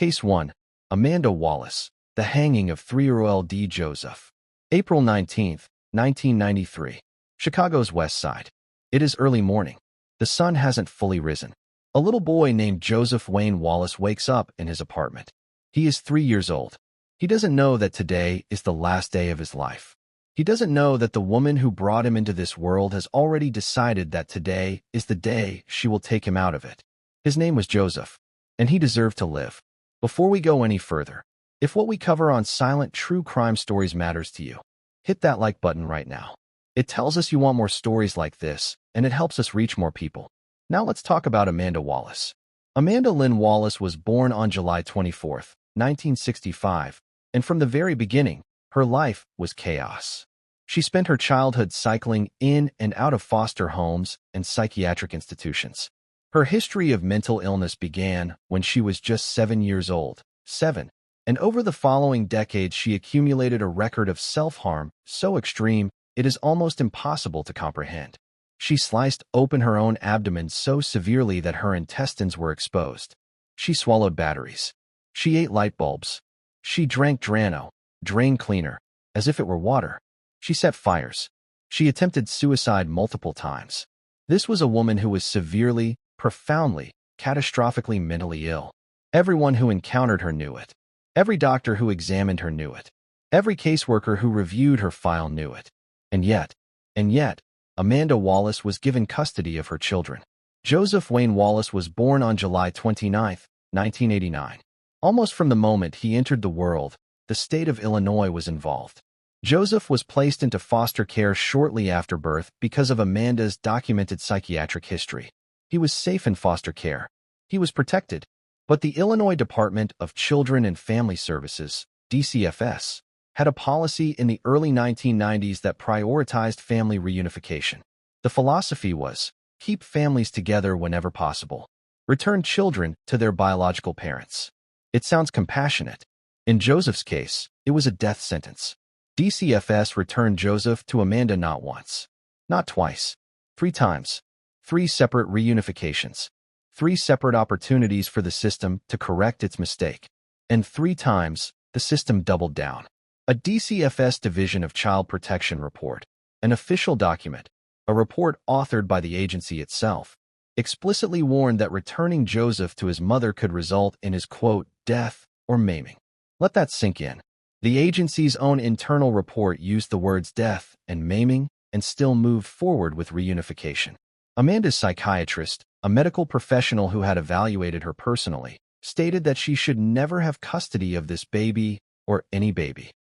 Case 1. Amanda Wallace, the hanging of 3-year-old D. Joseph. April 19, 1993. Chicago's West Side. It is early morning. The sun hasn't fully risen. A little boy named Joseph Wayne Wallace wakes up in his apartment. He is 3 years old. He doesn't know that today is the last day of his life. He doesn't know that the woman who brought him into this world has already decided that today is the day she will take him out of it. His name was Joseph, and he deserved to live. Before we go any further, if what we cover on Silent True Crime Stories matters to you, hit that like button right now. It tells us you want more stories like this, and it helps us reach more people. Now let's talk about Amanda Wallace. Amanda Lynn Wallace was born on July 24, 1965, and from the very beginning, her life was chaos. She spent her childhood cycling in and out of foster homes and psychiatric institutions. Her history of mental illness began when she was just 7 years old, and over the following decades she accumulated a record of self-harm so extreme it is almost impossible to comprehend. She sliced open her own abdomen so severely that her intestines were exposed. She swallowed batteries. She ate light bulbs. She drank Drano, drain cleaner, as if it were water. She set fires. She attempted suicide multiple times. This was a woman who was severely, profoundly, catastrophically mentally ill. Everyone who encountered her knew it. Every doctor who examined her knew it. Every caseworker who reviewed her file knew it. And yet, Amanda Wallace was given custody of her children. Joseph Wayne Wallace was born on July 29, 1989. Almost from the moment he entered the world, the state of Illinois was involved. Joseph was placed into foster care shortly after birth because of Amanda's documented psychiatric history. He was safe in foster care. He was protected. But the Illinois Department of Children and Family Services, DCFS, had a policy in the early 1990s that prioritized family reunification. The philosophy was, keep families together whenever possible. Return children to their biological parents. It sounds compassionate. In Joseph's case, it was a death sentence. DCFS returned Joseph to Amanda not once, not twice, 3 times. 3 separate reunifications. 3 separate opportunities for the system to correct its mistake. And 3 times, the system doubled down. A DCFS Division of Child Protection report, an official document, a report authored by the agency itself, explicitly warned that returning Joseph to his mother could result in his, quote, death or maiming. Let that sink in. The agency's own internal report used the words death and maiming and still moved forward with reunification. Amanda's psychiatrist, a medical professional who had evaluated her personally, stated that she should never have custody of this baby or any baby.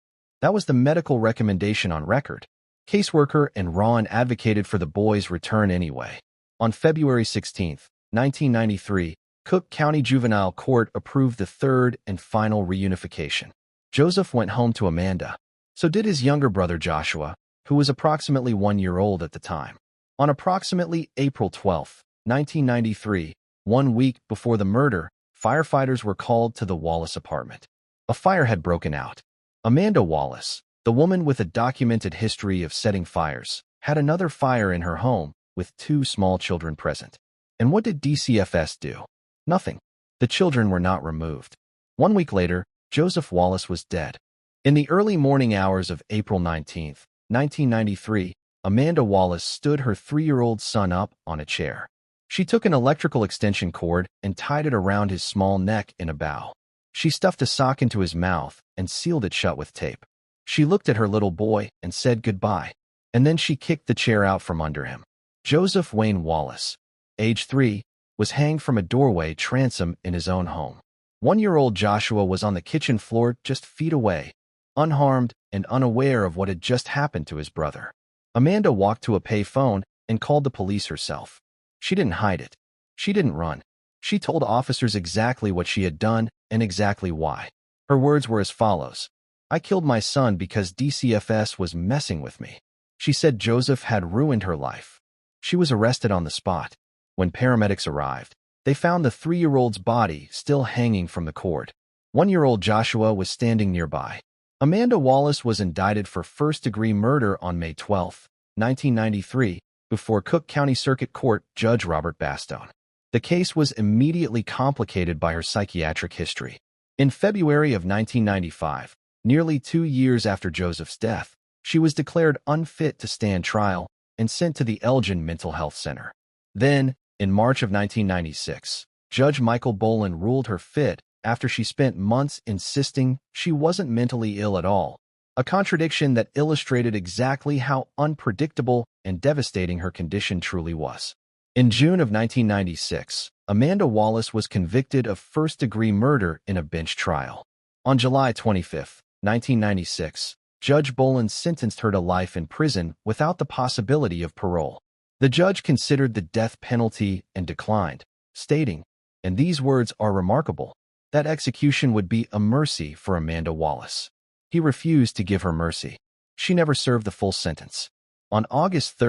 That was the medical recommendation on record. Caseworker and Ron advocated for the boy's return anyway. On February 16, 1993, Cook County Juvenile Court approved the 3rd and final reunification. Joseph went home to Amanda. So did his younger brother Joshua, who was approximately 1 year old at the time. On approximately April 12, 1993, 1 week before the murder, firefighters were called to the Wallace apartment. A fire had broken out. Amanda Wallace, the woman with a documented history of setting fires, had another fire in her home with 2 small children present. And what did DCFS do? Nothing. The children were not removed. 1 week later, Joseph Wallace was dead. In the early morning hours of April 19, 1993, Amanda Wallace stood her 3-year-old son up on a chair. She took an electrical extension cord and tied it around his small neck in a bow. She stuffed a sock into his mouth and sealed it shut with tape. She looked at her little boy and said goodbye, and then she kicked the chair out from under him. Joseph Wayne Wallace, age 3, was hanged from a doorway transom in his own home. 1-year-old Joshua was on the kitchen floor just feet away, unharmed and unaware of what had just happened to his brother. Amanda walked to a pay phone and called the police herself. She didn't hide it. She didn't run. She told officers exactly what she had done and exactly why. Her words were as follows. I killed my son because DCFS was messing with me. She said Joseph had ruined her life. She was arrested on the spot. When paramedics arrived, they found the 3-year-old's body still hanging from the cord. 1-year-old Joshua was standing nearby. Amanda Wallace was indicted for first-degree murder on May 12, 1993, before Cook County Circuit Court Judge Robert Bastone. The case was immediately complicated by her psychiatric history. In February of 1995, nearly 2 years after Joseph's death, she was declared unfit to stand trial and sent to the Elgin Mental Health Center. Then, in March of 1996, Judge Michael Boland ruled her fit after she spent months insisting she wasn't mentally ill at all, a contradiction that illustrated exactly how unpredictable and devastating her condition truly was. In June of 1996, Amanda Wallace was convicted of first-degree murder in a bench trial. On July 25, 1996, Judge Boland sentenced her to life in prison without the possibility of parole. The judge considered the death penalty and declined, stating, and these words are remarkable, that execution would be a mercy for Amanda Wallace. He refused to give her mercy. She never served the full sentence. On August 3,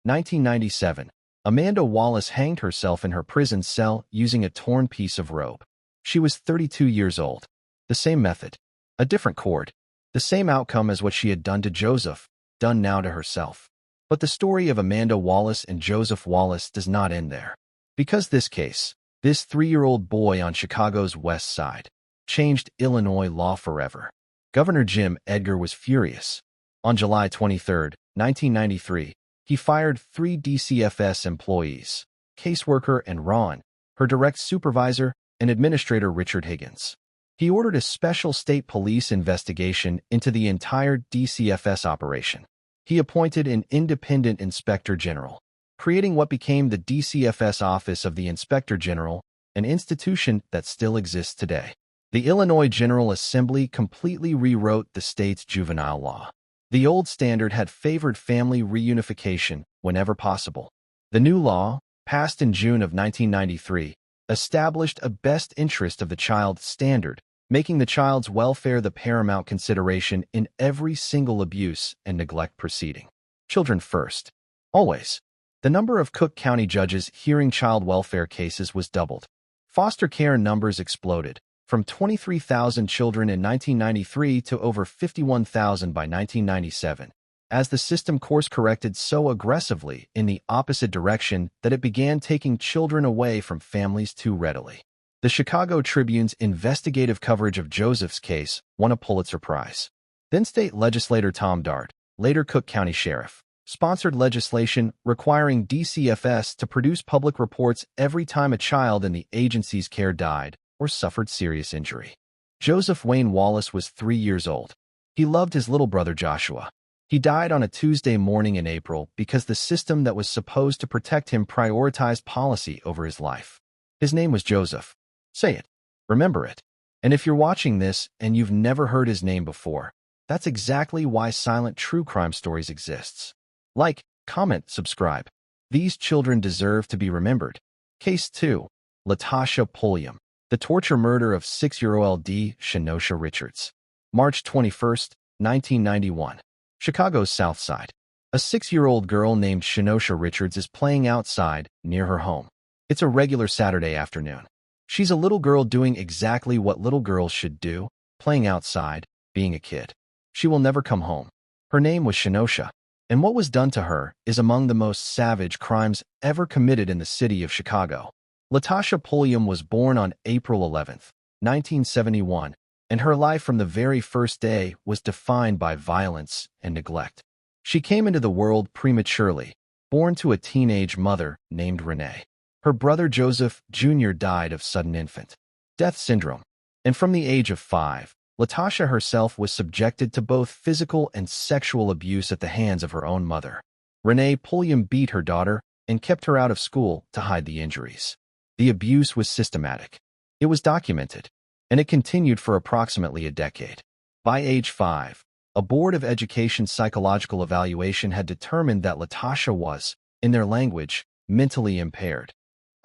1997, Amanda Wallace hanged herself in her prison cell using a torn piece of rope. She was 32 years old. The same method, a different cord, the same outcome as what she had done to Joseph, done now to herself. But the story of Amanda Wallace and Joseph Wallace does not end there. Because this case, this 3-year-old boy on Chicago's west side, changed Illinois law forever. Governor Jim Edgar was furious. On July 23, 1993, he fired 3 DCFS employees, caseworker and Ron, her direct supervisor, and administrator Richard Higgins. He ordered a special state police investigation into the entire DCFS operation. He appointed an independent inspector general, creating what became the DCFS Office of the Inspector General, an institution that still exists today. The Illinois General Assembly completely rewrote the state's juvenile law. The old standard had favored family reunification whenever possible. The new law, passed in June of 1993, established a best interest of the child standard, making the child's welfare the paramount consideration in every single abuse and neglect proceeding. Children first. Always. The number of Cook County judges hearing child welfare cases was doubled. Foster care numbers exploded, from 23,000 children in 1993 to over 51,000 by 1997, as the system course-corrected so aggressively in the opposite direction that it began taking children away from families too readily. The Chicago Tribune's investigative coverage of Joseph's case won a Pulitzer Prize. Then state legislator Tom Dart, later Cook County Sheriff, sponsored legislation requiring DCFS to produce public reports every time a child in the agency's care died or suffered serious injury. Joseph Wayne Wallace was 3 years old. He loved his little brother Joshua. He died on a Tuesday morning in April because the system that was supposed to protect him prioritized policy over his life. His name was Joseph. Say it. Remember it. And if you're watching this and you've never heard his name before, that's exactly why Silent True Crime Stories exists. Like, comment, subscribe. These children deserve to be remembered. Case 2. Latasha Pulliam. The torture murder of 6-year-old Shenosha Richards. March 21, 1991. Chicago's South Side. A 6-year-old girl named Shenosha Richards is playing outside near her home. It's a regular Saturday afternoon. She's a little girl doing exactly what little girls should do, playing outside, being a kid. She will never come home. Her name was Shenosha, and what was done to her is among the most savage crimes ever committed in the city of Chicago. Latasha Pulliam was born on April 11, 1971, and her life from the very first day was defined by violence and neglect. She came into the world prematurely, born to a teenage mother named Renee. Her brother Joseph Jr. died of sudden infant death syndrome, and from the age of 5, Latasha herself was subjected to both physical and sexual abuse at the hands of her own mother. Renee Pulliam beat her daughter and kept her out of school to hide the injuries. The abuse was systematic. It was documented, and it continued for approximately a decade. By age 5, a Board of Education psychological evaluation had determined that Latasha was, in their language, mentally impaired.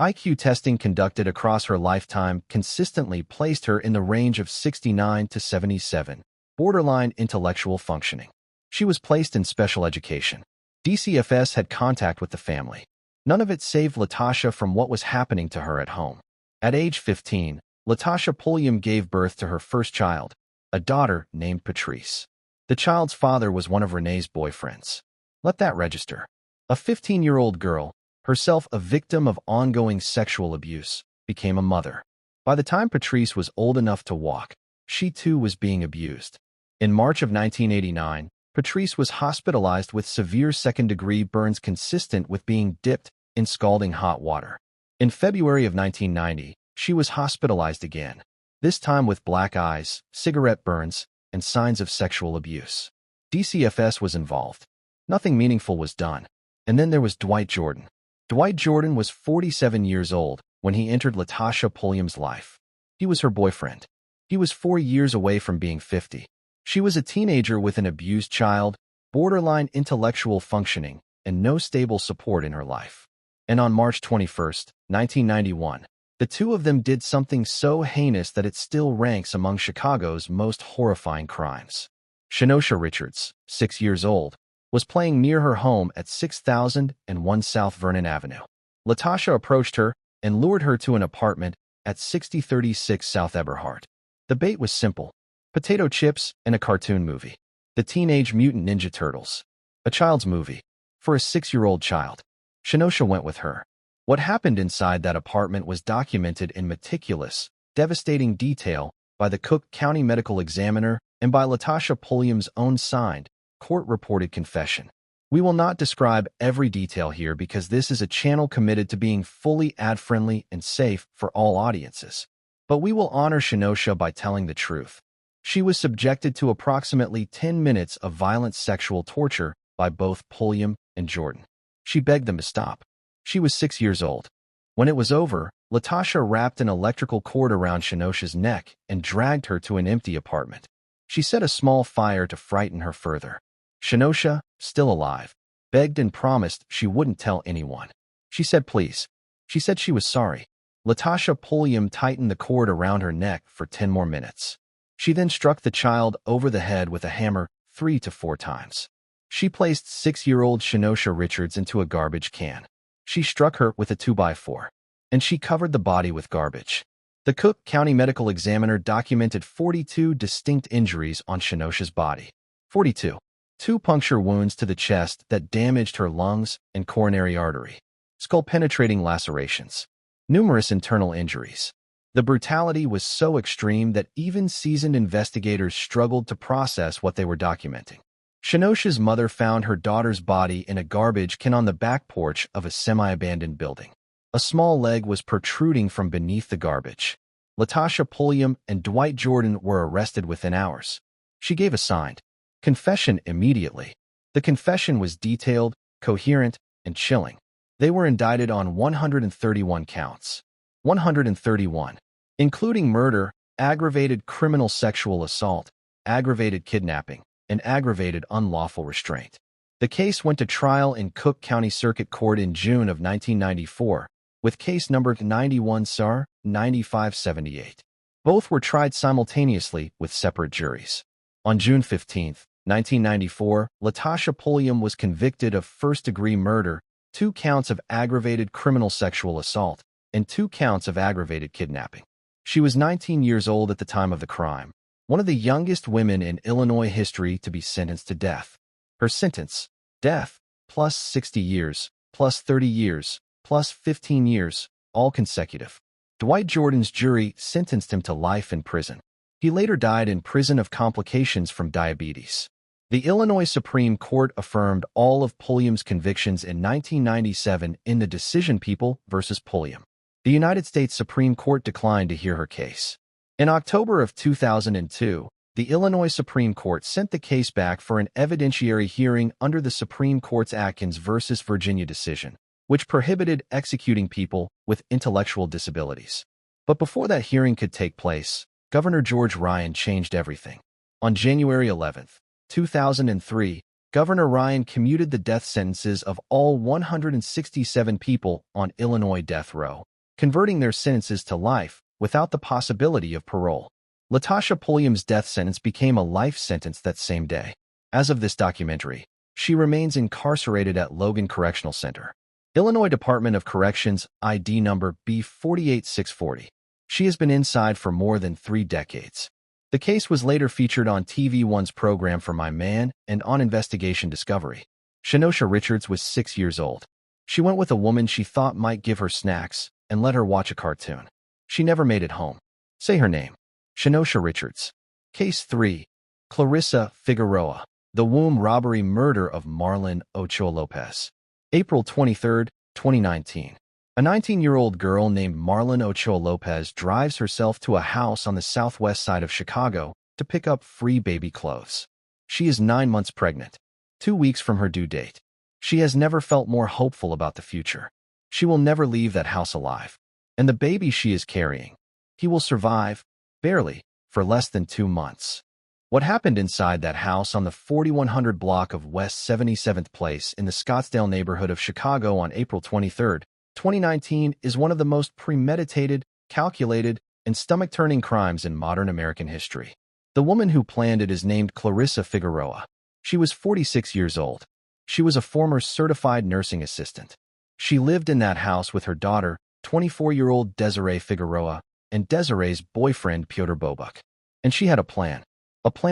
IQ testing conducted across her lifetime consistently placed her in the range of 69 to 77, borderline intellectual functioning. She was placed in special education. DCFS had contact with the family. None of it saved Latasha from what was happening to her at home. At age 15, Latasha Pulliam gave birth to her first child, a daughter named Patrice. The child's father was one of Renee's boyfriends. Let that register. A 15-year-old girl, herself a victim of ongoing sexual abuse, became a mother. By the time Patrice was old enough to walk, she too was being abused. In March of 1989, Patrice was hospitalized with severe second-degree burns consistent with being dipped in scalding hot water. In February of 1990, she was hospitalized again, this time with black eyes, cigarette burns, and signs of sexual abuse. DCFS was involved. Nothing meaningful was done. And then there was Dwight Jordan. Dwight Jordan was 47 years old when he entered Latasha Pulliam's life. He was her boyfriend. He was 4 years away from being 50. She was a teenager with an abused child, borderline intellectual functioning, and no stable support in her life. And on March 21, 1991, the two of them did something so heinous that it still ranks among Chicago's most horrifying crimes. Shenosha Richards, 6 years old, was playing near her home at 6001 South Vernon Avenue. Latasha approached her and lured her to an apartment at 6036 South Eberhard. The bait was simple: potato chips and a cartoon movie. The Teenage Mutant Ninja Turtles. A child's movie. For a 6-year-old child. Shenosha went with her. What happened inside that apartment was documented in meticulous, devastating detail by the Cook County Medical Examiner and by Latasha Pulliam's own signed, court-reported confession. We will not describe every detail here because this is a channel committed to being fully ad-friendly and safe for all audiences. But we will honor Shenosha by telling the truth. She was subjected to approximately 10 minutes of violent sexual torture by both Pulliam and Jordan. She begged them to stop. She was 6 years old. When it was over, Latasha wrapped an electrical cord around Shenosha's neck and dragged her to an empty apartment. She set a small fire to frighten her further. Shenosha, still alive, begged and promised she wouldn't tell anyone. She said please. She said she was sorry. Latasha Pulliam tightened the cord around her neck for 10 more minutes. She then struck the child over the head with a hammer 3 to 4 times. She placed 6-year-old Shenosha Richards into a garbage can. She struck her with a 2x4. And she covered the body with garbage. The Cook County Medical Examiner documented 42 distinct injuries on Shenosha's body. 42. 2 puncture wounds to the chest that damaged her lungs and coronary artery. Skull-penetrating lacerations. Numerous internal injuries. The brutality was so extreme that even seasoned investigators struggled to process what they were documenting. Shenosha's mother found her daughter's body in a garbage can on the back porch of a semi-abandoned building. A small leg was protruding from beneath the garbage. Latasha Pulliam and Dwight Jordan were arrested within hours. She gave a signed confession immediately. The confession was detailed, coherent, and chilling. They were indicted on 131 counts. 131. Including murder, aggravated criminal sexual assault, aggravated kidnapping, and aggravated unlawful restraint. The case went to trial in Cook County Circuit Court in June of 1994, with case number 91 SAR 9578. Both were tried simultaneously with separate juries. On June 15, 1994, Latasha Pulliam was convicted of first-degree murder, 2 counts of aggravated criminal sexual assault, and 2 counts of aggravated kidnapping. She was 19 years old at the time of the crime, one of the youngest women in Illinois history to be sentenced to death. Her sentence: death, plus 60 years, plus 30 years, plus 15 years, all consecutive. Dwight Jordan's jury sentenced him to life in prison. He later died in prison of complications from diabetes. The Illinois Supreme Court affirmed all of Pulliam's convictions in 1997 in the decision People v. Pulliam. The United States Supreme Court declined to hear her case. In October of 2002, the Illinois Supreme Court sent the case back for an evidentiary hearing under the Supreme Court's Atkins v. Virginia decision, which prohibited executing people with intellectual disabilities. But before that hearing could take place, Governor George Ryan changed everything. On January 11, 2003, Governor Ryan commuted the death sentences of all 167 people on Illinois death row, converting their sentences to life without the possibility of parole. Latasha Pulliam's death sentence became a life sentence that same day. As of this documentary, she remains incarcerated at Logan Correctional Center. Illinois Department of Corrections, ID number B48640. She has been inside for more than 3 decades. The case was later featured on TV One's program For My Man and on Investigation Discovery. Shenosha Richards was 6 years old. She went with a woman she thought might give her snacks and let her watch a cartoon. She never made it home. Say her name. Shenosha Richards. Case 3. Clarissa Figueroa. The womb robbery murder of Marlon Ochoa Lopez. April 23, 2019. A 19-year-old girl named Marlon Ochoa Lopez drives herself to a house on the southwest side of Chicago to pick up free baby clothes. She is 9 months pregnant, 2 weeks from her due date. She has never felt more hopeful about the future. She will never leave that house alive. And the baby she is carrying, he will survive, barely, for less than 2 months. What happened inside that house on the 4100 block of West 77th Place in the Scottsdale neighborhood of Chicago on April 23, 2019 is one of the most premeditated, calculated, and stomach-turning crimes in modern American history. The woman who planned it is named Clarissa Figueroa. She was 46 years old. She was a former certified nursing assistant. She lived in that house with her daughter, 24-year-old Desiree Figueroa, and Desiree's boyfriend, Piotr Bobuk. And she had a plan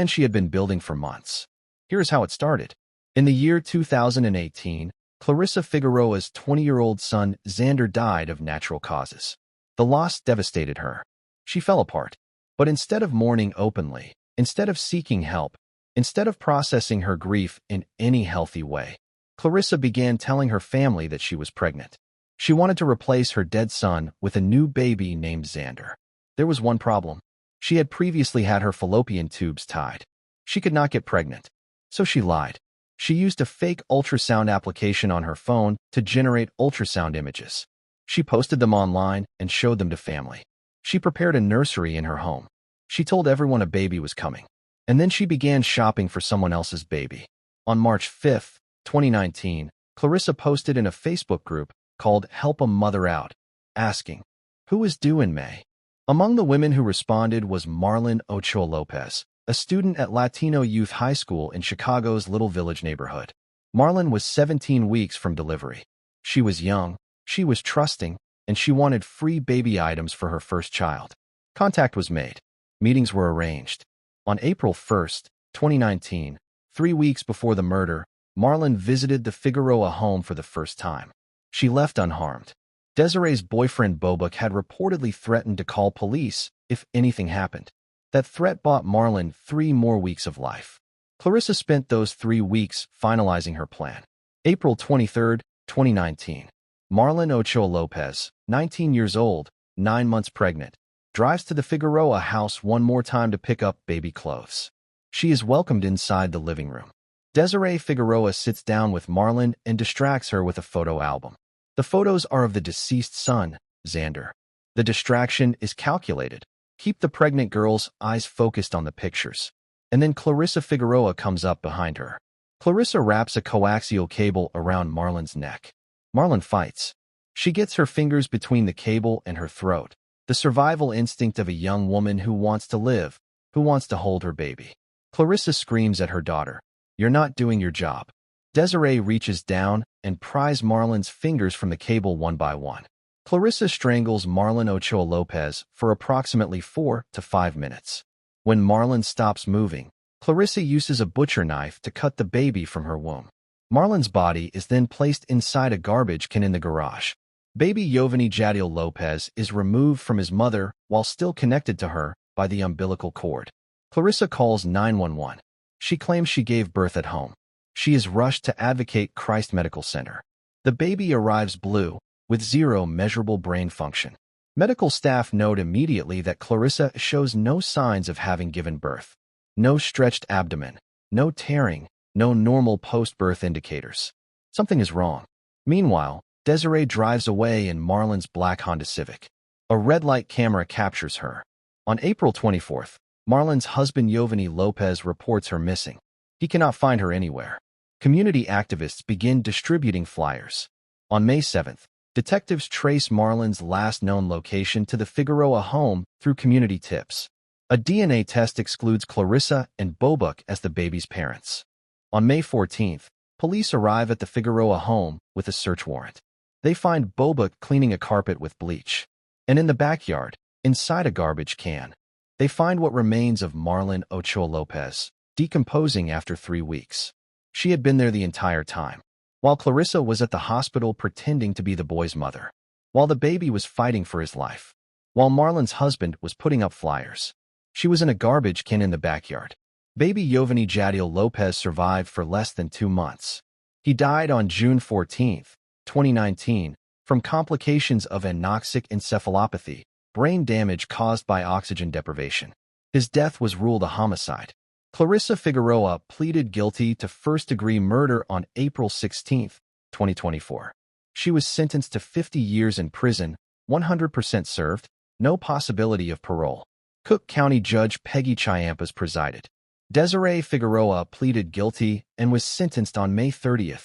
she had been building for months. Here's how it started. In the year 2018, Clarissa Figueroa's 20-year-old son, Xander, died of natural causes. The loss devastated her. She fell apart. But instead of mourning openly, instead of seeking help, instead of processing her grief in any healthy way, Clarissa began telling her family that she was pregnant. She wanted to replace her dead son with a new baby named Xander. There was one problem. She had previously had her fallopian tubes tied. She could not get pregnant. So she lied. She used a fake ultrasound application on her phone to generate ultrasound images. She posted them online and showed them to family. She prepared a nursery in her home. She told everyone a baby was coming. And then she began shopping for someone else's baby. On March 5, 2019, Clarissa posted in a Facebook group called Help a Mother Out, asking, "Who is due in May?" Among the women who responded was Marlon Ochoa Lopez, a student at Latino Youth High School in Chicago's Little Village neighborhood. Marlon was 17 weeks from delivery. She was young, she was trusting, and she wanted free baby items for her first child. Contact was made. Meetings were arranged. On April 1, 2019, 3 weeks before the murder, Marlon visited the Figueroa home for the first time. She left unharmed. Desiree's boyfriend Bobuk had reportedly threatened to call police if anything happened. That threat bought Marlon 3 more weeks of life. Clarissa spent those 3 weeks finalizing her plan. April 23, 2019. Marlon Ochoa Lopez, 19 years old, 9 months pregnant, drives to the Figueroa house one more time to pick up baby clothes. She is welcomed inside the living room. Desiree Figueroa sits down with Marlon and distracts her with a photo album. The photos are of the deceased son, Xander. The distraction is calculated. Keep the pregnant girl's eyes focused on the pictures. And then Clarissa Figueroa comes up behind her. Clarissa wraps a coaxial cable around Marlon's neck. Marlon fights. She gets her fingers between the cable and her throat. The survival instinct of a young woman who wants to live, who wants to hold her baby. Clarissa screams at her daughter, "You're not doing your job." Desiree reaches down and pries Marlon's fingers from the cable one by one. Clarissa strangles Marlon Ochoa Lopez for approximately 4 to 5 minutes. When Marlon stops moving, Clarissa uses a butcher knife to cut the baby from her womb. Marlon's body is then placed inside a garbage can in the garage. Baby Yovani Jadiel Lopez is removed from his mother while still connected to her by the umbilical cord. Clarissa calls 911. She claims she gave birth at home. She is rushed to Advocate Christ Medical Center. The baby arrives blue, with 0 measurable brain function. Medical staff note immediately that Clarissa shows no signs of having given birth. No stretched abdomen, no tearing, no normal post-birth indicators. Something is wrong. Meanwhile, Desiree drives away in Marlon's black Honda Civic. A red light camera captures her. On April 24th, Marlon's husband Yovani Lopez reports her missing. He cannot find her anywhere. Community activists begin distributing flyers. On May 7th, detectives trace Marlon's last known location to the Figueroa home through community tips. A DNA test excludes Clarissa and Bobuk as the baby's parents. On May 14th, police arrive at the Figueroa home with a search warrant. They find Bobuk cleaning a carpet with bleach. And in the backyard, inside a garbage can, they find what remains of Marlon Ochoa Lopez, decomposing after 3 weeks. She had been there the entire time, while Clarissa was at the hospital pretending to be the boy's mother, while the baby was fighting for his life. while Marlon's husband was putting up flyers. She was in a garbage can in the backyard. Baby Yovani Jadiel Lopez survived for less than 2 months. He died on June 14, 2019, from complications of anoxic encephalopathy, brain damage caused by oxygen deprivation. His death was ruled a homicide. Clarissa Figueroa pleaded guilty to first-degree murder on April 16, 2024. She was sentenced to 50 years in prison, 100% served, no possibility of parole. Cook County Judge Peggy Chiampas presided. Desiree Figueroa pleaded guilty and was sentenced on May 30,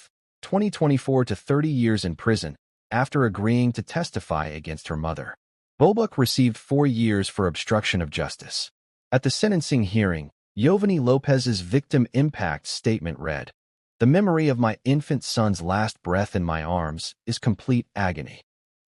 2024 to 30 years in prison after agreeing to testify against her mother. Bobuk received 4 years for obstruction of justice. At the sentencing hearing, Yovani Lopez's victim impact statement read, "The memory of my infant son's last breath in my arms is complete agony."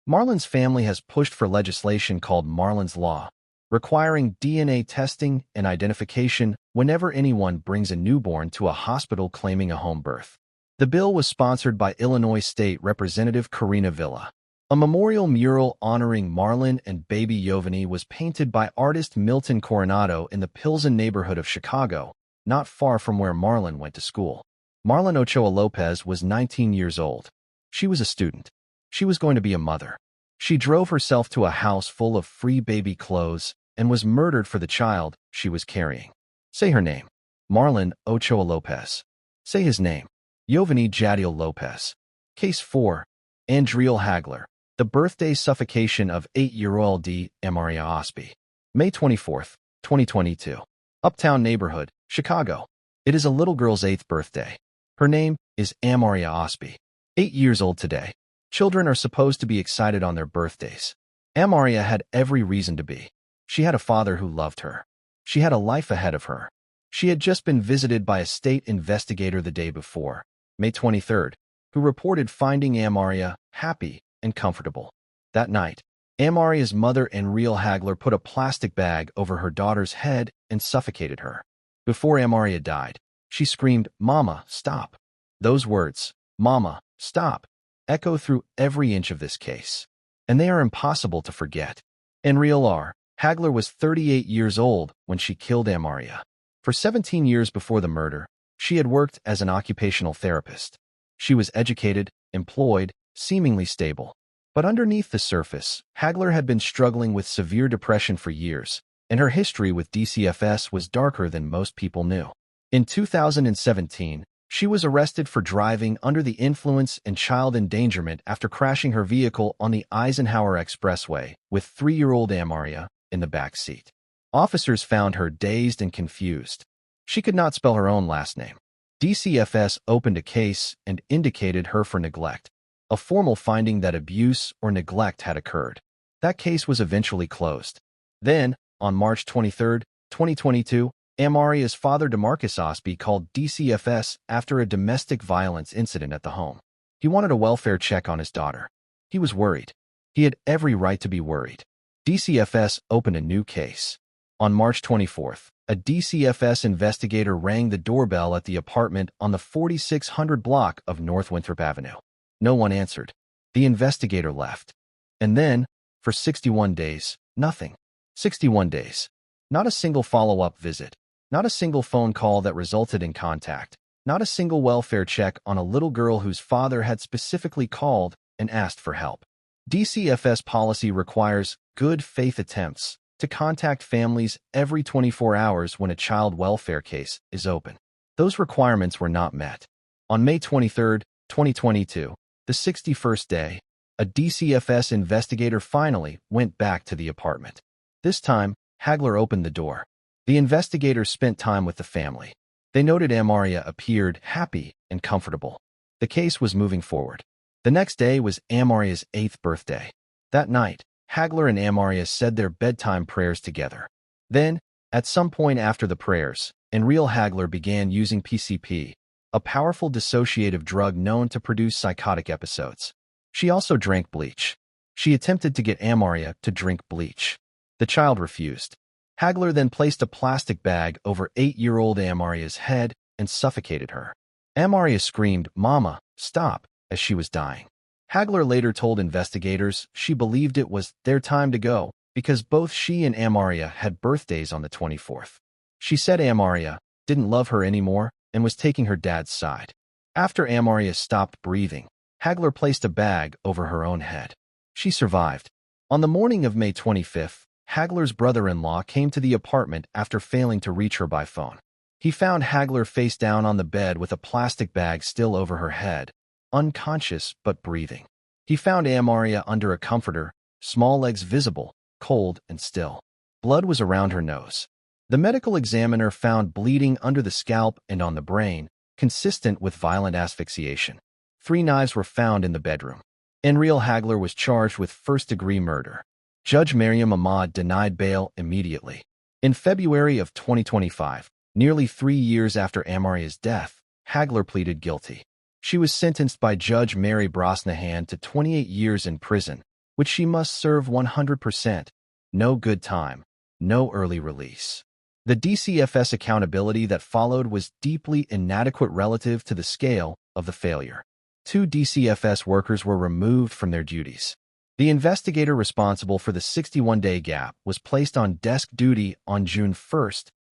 Marlon's family has pushed for legislation called Marlon's Law, requiring DNA testing and identification whenever anyone brings a newborn to a hospital claiming a home birth. The bill was sponsored by Illinois State Representative Karina Villa. A memorial mural honoring Marlon and baby Yovani was painted by artist Milton Coronado in the Pilsen neighborhood of Chicago, not far from where Marlon went to school. Marlon Ochoa Lopez was 19 years old. She was a student. She was going to be a mother. She drove herself to a house full of free baby clothes and was murdered for the child she was carrying. Say her name. Marlon Ochoa Lopez. Say his name. Yovani Jadiel Lopez. Case 4. Andriel Hagler. The birthday suffocation of 8-year-old Amaria Osby. May 24, 2022. Uptown neighborhood, Chicago. It is a little girl's 8th birthday. Her name is Amaria Osby. 8 years old today. Children are supposed to be excited on their birthdays. Amaria had every reason to be. She had a father who loved her. She had a life ahead of her. She had just been visited by a state investigator the day before, May 23rd, who reported finding Amaria happy and comfortable. That night, Amaria's mother Andriel Hagler put a plastic bag over her daughter's head and suffocated her. Before Amaria died, she screamed, "Mama, stop." Those words, "Mama, stop," echo through every inch of this case, and they are impossible to forget. Andriel Hagler was 38 years old when she killed Amaria. For 17 years before the murder, she had worked as an occupational therapist. She was educated, employed, seemingly stable. But underneath the surface, Hagler had been struggling with severe depression for years, and her history with DCFS was darker than most people knew. In 2017, she was arrested for driving under the influence and child endangerment after crashing her vehicle on the Eisenhower Expressway with 3-year-old Amaria in the back seat. Officers found her dazed and confused. She could not spell her own last name. DCFS opened a case and indicated her for neglect, a formal finding that abuse or neglect had occurred. That case was eventually closed. Then, on March 23, 2022, Amaria's father DeMarcus Osby called DCFS after a domestic violence incident at the home. He wanted a welfare check on his daughter. He was worried. He had every right to be worried. DCFS opened a new case. On March 24, a DCFS investigator rang the doorbell at the apartment on the 4600 block of North Winthrop Avenue. No one answered. The investigator left. And then, for 61 days, nothing. 61 days. Not a single follow-up visit. Not a single phone call that resulted in contact. Not a single welfare check on a little girl whose father had specifically called and asked for help. DCFS policy requires good faith attempts to contact families every 24 hours when a child welfare case is open. Those requirements were not met. On May 23, 2022, the 61st day, a DCFS investigator finally went back to the apartment. This time, Hagler opened the door. The investigators spent time with the family. They noted Amaria appeared happy and comfortable. The case was moving forward. The next day was Amaria's 8th birthday. That night, Hagler and Amaria said their bedtime prayers together. Then, at some point after the prayers, Andriel Hagler began using PCP, a powerful dissociative drug known to produce psychotic episodes. She also drank bleach. She attempted to get Amaria to drink bleach. The child refused. Hagler then placed a plastic bag over 8-year-old Amaria's head and suffocated her. Amaria screamed, "Mama, stop," as she was dying. Hagler later told investigators she believed it was their time to go because both she and Amaria had birthdays on the 24th. She said Amaria didn't love her anymore and was taking her dad's side. After Amaria stopped breathing, Hagler placed a bag over her own head. She survived. On the morning of May 25th, Hagler's brother-in-law came to the apartment after failing to reach her by phone. He found Hagler face down on the bed with a plastic bag still over her head, unconscious but breathing. He found Amaria under a comforter, small legs visible, cold and still. Blood was around her nose. The medical examiner found bleeding under the scalp and on the brain, consistent with violent asphyxiation. 3 knives were found in the bedroom. Enriel Hagler was charged with first-degree murder. Judge Mariam Ahmad denied bail immediately. In February of 2025, nearly 3 years after Amaria's death, Hagler pleaded guilty. She was sentenced by Judge Mary Brosnahan to 28 years in prison, which she must serve 100%. No good time, no early release. The DCFS accountability that followed was deeply inadequate relative to the scale of the failure. 2 DCFS workers were removed from their duties. The investigator responsible for the 61-day gap was placed on desk duty on June 1,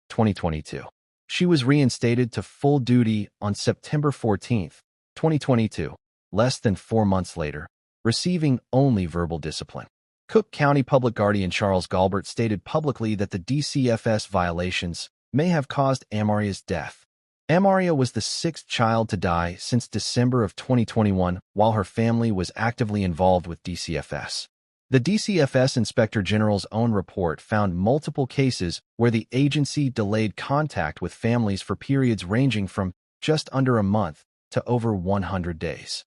2022. She was reinstated to full duty on September 14, 2022, less than 4 months later, receiving only verbal discipline. Cook County Public Guardian Charles Galbert stated publicly that the DCFS violations may have caused Amaria's death. Amaria was the 6th child to die since December of 2021 while her family was actively involved with DCFS. The DCFS Inspector General's own report found multiple cases where the agency delayed contact with families for periods ranging from just under a month to over 100 days.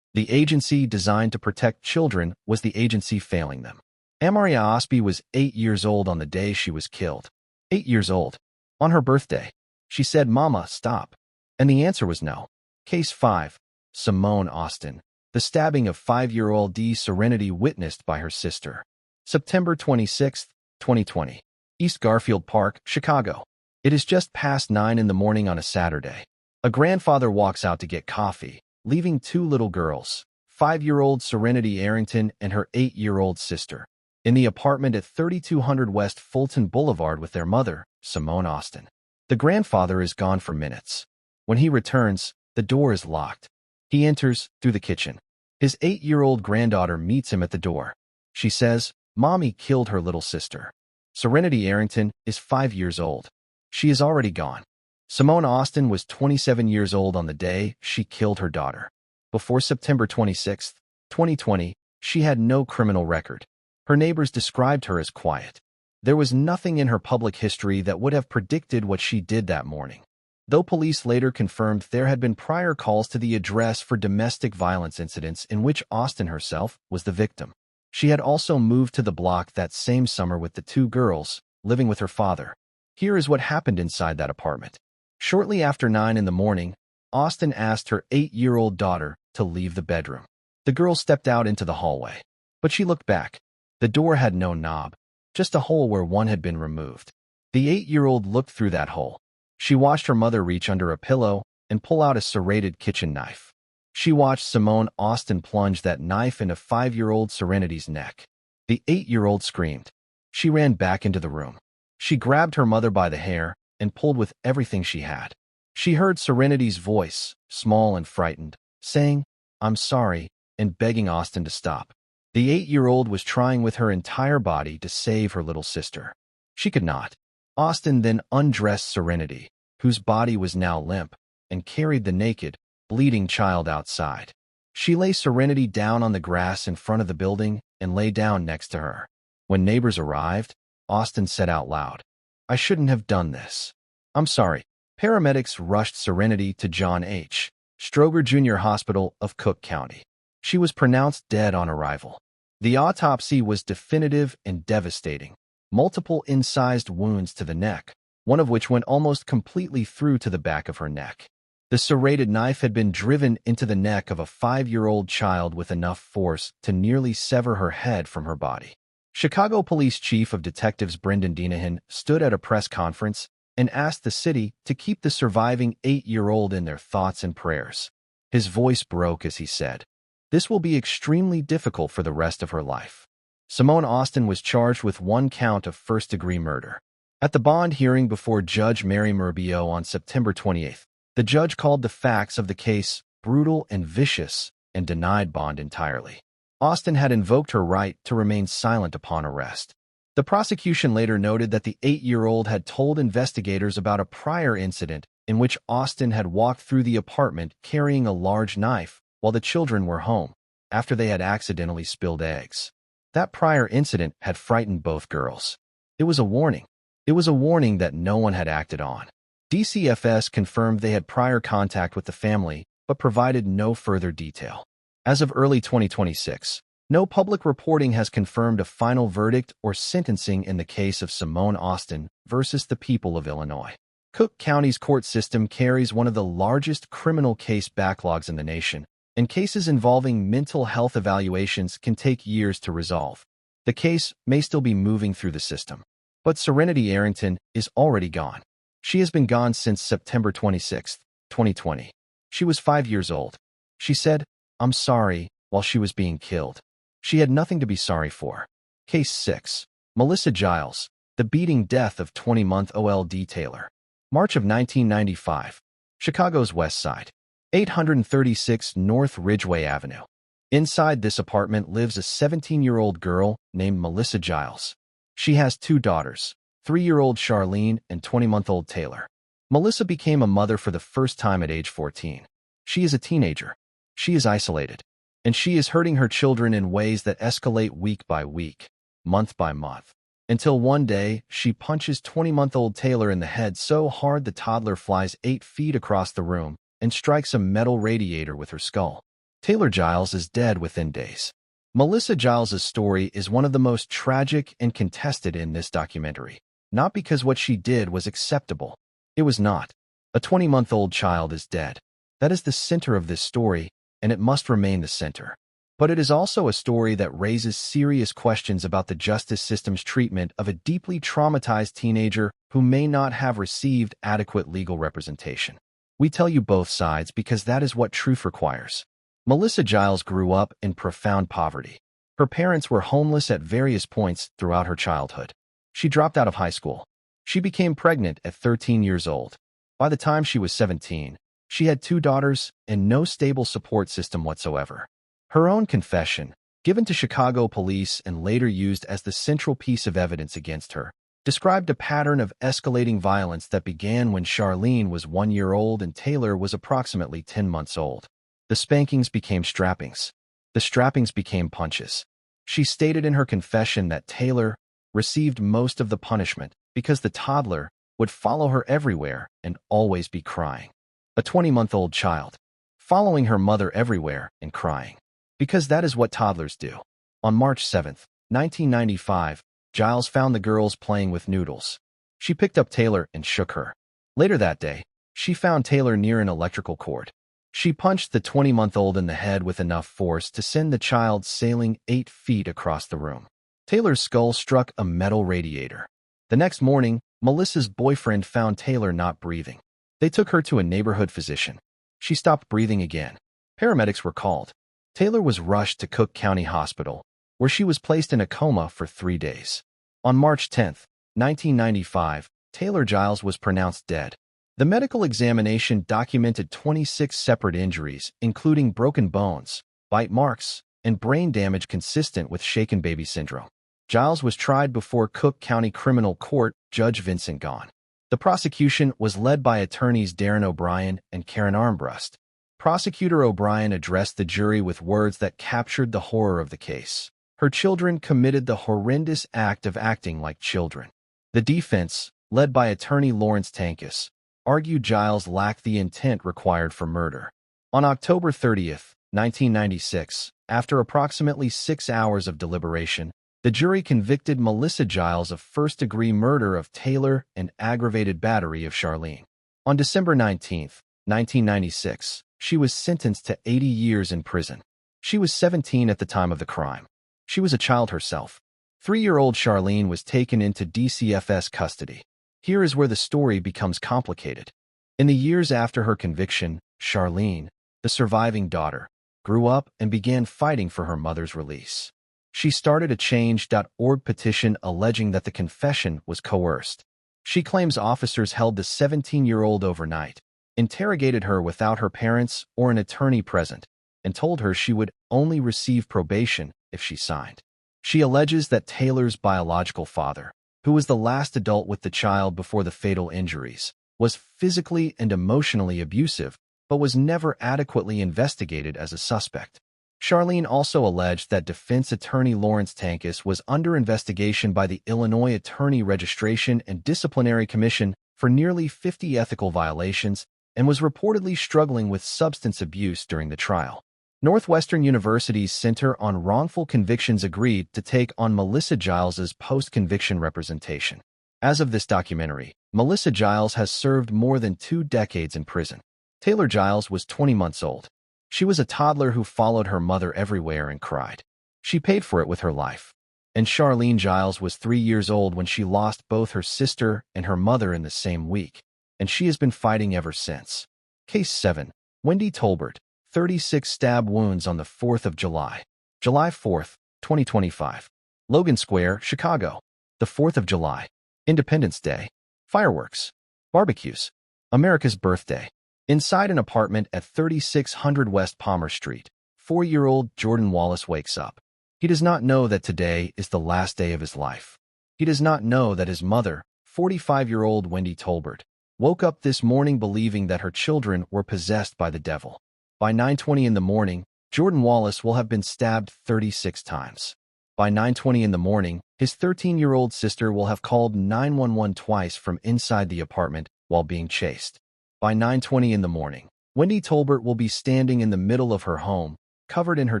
The agency designed to protect children was the agency failing them. Amaria Osby was 8 years old on the day she was killed. 8 years old. On her birthday. She said, "Mama, stop." And the answer was no. Case 5. Simone Austin. The stabbing of 5-year-old D. Serenity witnessed by her sister. September 26, 2020. East Garfield Park, Chicago. It is just past 9 in the morning on a Saturday. A grandfather walks out to get coffee, leaving 2 little girls, 5-year-old Serenity Arrington and her 8-year-old sister, in the apartment at 3200 West Fulton Boulevard with their mother, Simone Austin. The grandfather is gone for minutes. When he returns, the door is locked. He enters through the kitchen. His 8-year-old granddaughter meets him at the door. She says, "Mommy killed her little sister." Serenity Arrington is 5 years old. She is already gone. Simone Austin was 27 years old on the day she killed her daughter. Before September 26, 2020, she had no criminal record. Her neighbors described her as quiet. There was nothing in her public history that would have predicted what she did that morning. Though police later confirmed there had been prior calls to the address for domestic violence incidents in which Austin herself was the victim. She had also moved to the block that same summer with the 2 girls, living with her father. Here is what happened inside that apartment. Shortly after 9 in the morning, Austin asked her 8-year-old daughter to leave the bedroom. The girl stepped out into the hallway, but she looked back. The door had no knob, just a hole where one had been removed. The 8-year-old looked through that hole. She watched her mother reach under a pillow and pull out a serrated kitchen knife. She watched Simone Austin plunge that knife into 5-year-old Serenity's neck. The 8-year-old screamed. She ran back into the room. She grabbed her mother by the hair and pulled with everything she had. She heard Serenity's voice, small and frightened, saying, "I'm sorry," and begging Austin to stop. The 8-year-old was trying with her entire body to save her little sister. She could not. Austin then undressed Serenity, whose body was now limp, and carried the naked, bleeding child outside. She lay Serenity down on the grass in front of the building and lay down next to her. When neighbors arrived, Austin said out loud, "I shouldn't have done this. I'm sorry." Paramedics rushed Serenity to John H. Stroger Jr. Hospital of Cook County. She was pronounced dead on arrival. The autopsy was definitive and devastating. Multiple incised wounds to the neck, one of which went almost completely through to the back of her neck. The serrated knife had been driven into the neck of a 5-year-old child with enough force to nearly sever her head from her body. Chicago Police Chief of Detectives Brendan Denahan stood at a press conference and asked the city to keep the surviving 8-year-old in their thoughts and prayers. His voice broke as he said, "This will be extremely difficult for the rest of her life. Simone Austin was charged with 1 count of first-degree murder. At the bond hearing before Judge Mary Murbio on September 28, the judge called the facts of the case brutal and vicious and denied bond entirely. Austin had invoked her right to remain silent upon arrest. The prosecution later noted that the 8-year-old had told investigators about a prior incident in which Austin had walked through the apartment carrying a large knife while the children were home, after they had accidentally spilled eggs. That prior incident had frightened both girls. It was a warning. It was a warning that no one had acted on. DCFS confirmed they had prior contact with the family, but provided no further detail. As of early 2026, no public reporting has confirmed a final verdict or sentencing in the case of Simone Austin versus the people of Illinois. Cook County's court system carries one of the largest criminal case backlogs in the nation, and cases involving mental health evaluations can take years to resolve. The case may still be moving through the system. But Serenity Arrington is already gone. She has been gone since September 26, 2020. She was 5 years old. She said, "I'm sorry," while she was being killed. She had nothing to be sorry for. Case 6. Melissa Giles, the beating death of 20-month OLD Taylor. March of 1995. Chicago's West Side. 836 North Ridgeway Avenue. Inside this apartment lives a 17-year-old girl named Melissa Giles. She has 2 daughters, 3-year-old Charlene and 20-month-old Taylor. Melissa became a mother for the first time at age 14. She is a teenager. She is isolated. And she is hurting her children in ways that escalate week by week, month by month, until one day she punches 20-month-old Taylor in the head so hard the toddler flies 8 feet across the room and strikes a metal radiator with her skull. Taylor Giles is dead within days. Melissa Giles's story is one of the most tragic and contested in this documentary, not because what she did was acceptable. It was not. A 20-month-old child is dead. That is the center of this story, and it must remain the center. But it is also a story that raises serious questions about the justice system's treatment of a deeply traumatized teenager who may not have received adequate legal representation. We tell you both sides because that is what truth requires. Melissa Giles grew up in profound poverty. Her parents were homeless at various points throughout her childhood. She dropped out of high school. She became pregnant at 13 years old. By the time she was 17, she had 2 daughters and no stable support system whatsoever. Her own confession, given to Chicago police and later used as the central piece of evidence against her, described a pattern of escalating violence that began when Charlene was 1 year old and Taylor was approximately 10 months old. The spankings became strappings. The strappings became punches. She stated in her confession that Taylor received most of the punishment because the toddler would follow her everywhere and always be crying. A 20-month-old child, following her mother everywhere and crying. Because that is what toddlers do. On March 7, 1995, Giles found the girls playing with noodles. She picked up Taylor and shook her. Later that day, she found Taylor near an electrical cord. She punched the 20-month-old in the head with enough force to send the child sailing 8 feet across the room. Taylor's skull struck a metal radiator. The next morning, Melissa's boyfriend found Taylor not breathing. They took her to a neighborhood physician. She stopped breathing again. Paramedics were called. Taylor was rushed to Cook County Hospital, where she was placed in a coma for 3 days. On March 10, 1995, Taylor Giles was pronounced dead. The medical examination documented 26 separate injuries, including broken bones, bite marks, and brain damage consistent with shaken baby syndrome. Giles was tried before Cook County Criminal Court Judge Vincent Gahn. The prosecution was led by attorneys Darren O'Brien and Karen Armbrust. Prosecutor O'Brien addressed the jury with words that captured the horror of the case. Her children committed the horrendous act of acting like children. The defense, led by attorney Lawrence Tankus, argued Giles lacked the intent required for murder. On October 30, 1996, after approximately 6 hours of deliberation, the jury convicted Melissa Giles of first-degree murder of Taylor and aggravated battery of Charlene. On December 19, 1996, she was sentenced to 80 years in prison. She was 17 at the time of the crime. She was a child herself. 3-year-old Charlene was taken into DCFS custody. Here is where the story becomes complicated. In the years after her conviction, Charlene, the surviving daughter, grew up and began fighting for her mother's release. She started a Change.org petition alleging that the confession was coerced. She claims officers held the 17-year-old overnight, interrogated her without her parents or an attorney present, and told her she would only receive probation if she signed. She alleges that Taylor's biological father, who was the last adult with the child before the fatal injuries, was physically and emotionally abusive, but was never adequately investigated as a suspect. Charlene also alleged that defense attorney Lawrence Tankus was under investigation by the Illinois Attorney Registration and Disciplinary Commission for nearly 50 ethical violations and was reportedly struggling with substance abuse during the trial. Northwestern University's Center on Wrongful Convictions agreed to take on Melissa Giles's post-conviction representation. As of this documentary, Melissa Giles has served more than 2 decades in prison. Taylor Giles was 20 months old. She was a toddler who followed her mother everywhere and cried. She paid for it with her life. And Charlene Giles was 3 years old when she lost both her sister and her mother in the same week, and she has been fighting ever since. Case 7. Wendy Tolbert, 36 stab wounds on the 4th of July. July 4th, 2025. Logan Square, Chicago. The 4th of July. Independence Day. Fireworks. Barbecues. America's birthday. Inside an apartment at 3600 West Palmer Street, 4-year-old Jordan Wallace wakes up. He does not know that today is the last day of his life. He does not know that his mother, 45-year-old Wendy Tolbert, woke up this morning believing that her children were possessed by the devil. By 9:20 in the morning, Jordan Wallace will have been stabbed 36 times. By 9:20 in the morning, his 13-year-old sister will have called 911 twice from inside the apartment while being chased. By 9:20 in the morning, Wendy Tolbert will be standing in the middle of her home, covered in her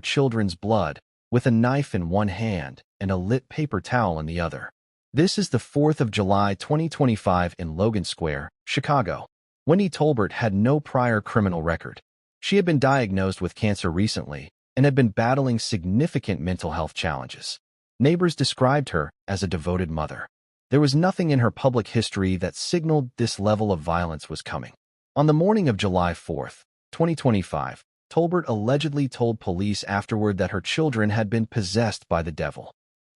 children's blood, with a knife in one hand and a lit paper towel in the other. This is the 4th of July 2025 in Logan Square, Chicago. Wendy Tolbert had no prior criminal record. She had been diagnosed with cancer recently and had been battling significant mental health challenges. Neighbors described her as a devoted mother. There was nothing in her public history that signaled this level of violence was coming. On the morning of July 4th, 2025, Tolbert allegedly told police afterward that her children had been possessed by the devil.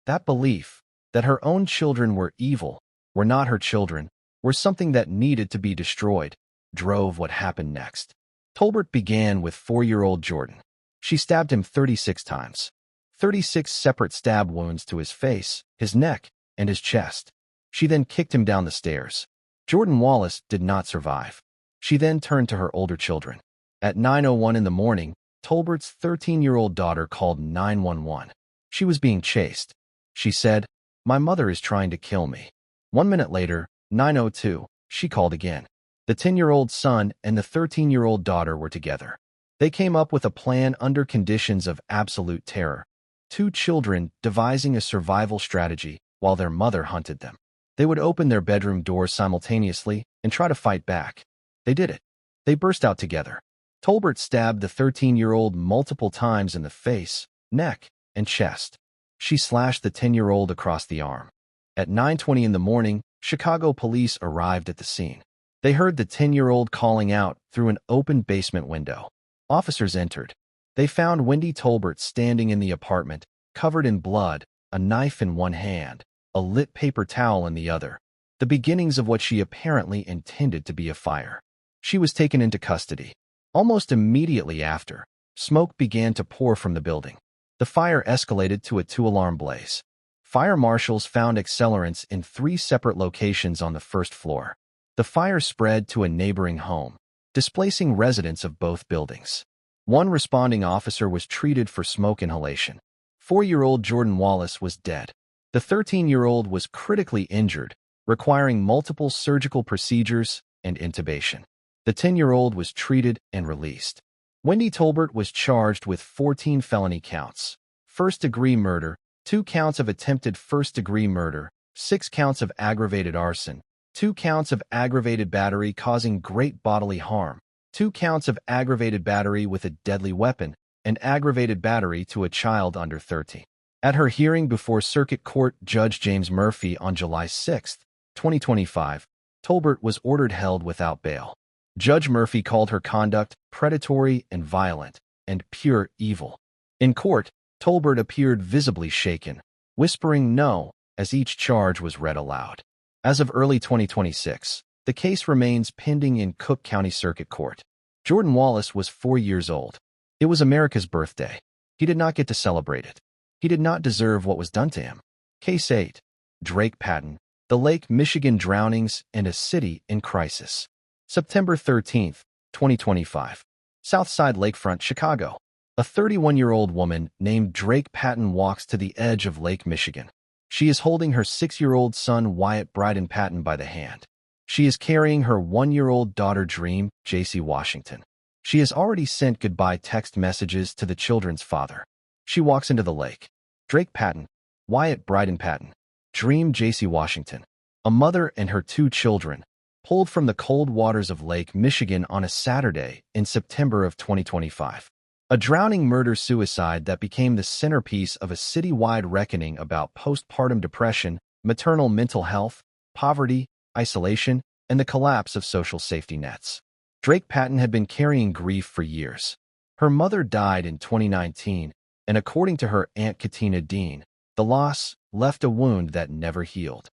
That belief, that her own children were evil, were not her children, were something that needed to be destroyed, drove what happened next. Tolbert began with 4-year-old Jordan. She stabbed him 36 times. 36 separate stab wounds to his face, his neck, and his chest. She then kicked him down the stairs. Jordan Wallace did not survive. She then turned to her older children. At 9:01 in the morning, Tolbert's 13-year-old daughter called 911. She was being chased. She said, "My mother is trying to kill me." 1 minute later, 9:02, she called again. The 10-year-old son and the 13-year-old daughter were together. They came up with a plan under conditions of absolute terror. 2 children devising a survival strategy while their mother hunted them. They would open their bedroom doors simultaneously and try to fight back. They did it. They burst out together. Tolbert stabbed the 13-year-old multiple times in the face, neck, and chest. She slashed the 10-year-old across the arm. At 9:20 in the morning, Chicago police arrived at the scene. They heard the 10-year-old calling out through an open basement window. Officers entered. They found Wendy Tolbert standing in the apartment, covered in blood, a knife in one hand, a lit paper towel in the other, the beginnings of what she apparently intended to be a fire. She was taken into custody. Almost immediately after, smoke began to pour from the building. The fire escalated to a 2-alarm blaze. Fire marshals found accelerants in 3 separate locations on the first floor. The fire spread to a neighboring home, displacing residents of both buildings. 1 responding officer was treated for smoke inhalation. 4-year-old Jordan Wallace was dead. The 13-year-old was critically injured, requiring multiple surgical procedures and intubation. The 10-year-old was treated and released. Wendy Tolbert was charged with 14 felony counts: first-degree murder, 2 counts of attempted first-degree murder, 6 counts of aggravated arson, 2 counts of aggravated battery causing great bodily harm, 2 counts of aggravated battery with a deadly weapon, and aggravated battery to a child under 13. At her hearing before Circuit Court Judge James Murphy on July 6, 2025, Tolbert was ordered held without bail. Judge Murphy called her conduct predatory and violent, and pure evil. In court, Tolbert appeared visibly shaken, whispering no as each charge was read aloud. As of early 2026, the case remains pending in Cook County Circuit Court. Jordan Wallace was 4 years old. It was America's birthday. He did not get to celebrate it. He did not deserve what was done to him. Case 8. Drake Patton, the Lake Michigan drownings and a city in crisis. September 13, 2025. Southside Lakefront, Chicago. A 31-year-old woman named Drake Patton walks to the edge of Lake Michigan. She is holding her 6-year-old son Wyatt Bryden Patton by the hand. She is carrying her 1-year-old daughter Dream J.C. Washington. She has already sent goodbye text messages to the children's father. She walks into the lake. Drake Patton, Wyatt Bryden Patton, Dream J.C. Washington, a mother and her 2 children, pulled from the cold waters of Lake Michigan on a Saturday in September of 2025. A drowning murder-suicide that became the centerpiece of a citywide reckoning about postpartum depression, maternal mental health, poverty, isolation, and the collapse of social safety nets. Drake Patton had been carrying grief for years. Her mother died in 2019, and according to her Aunt Katina Dean, the loss left a wound that never healed.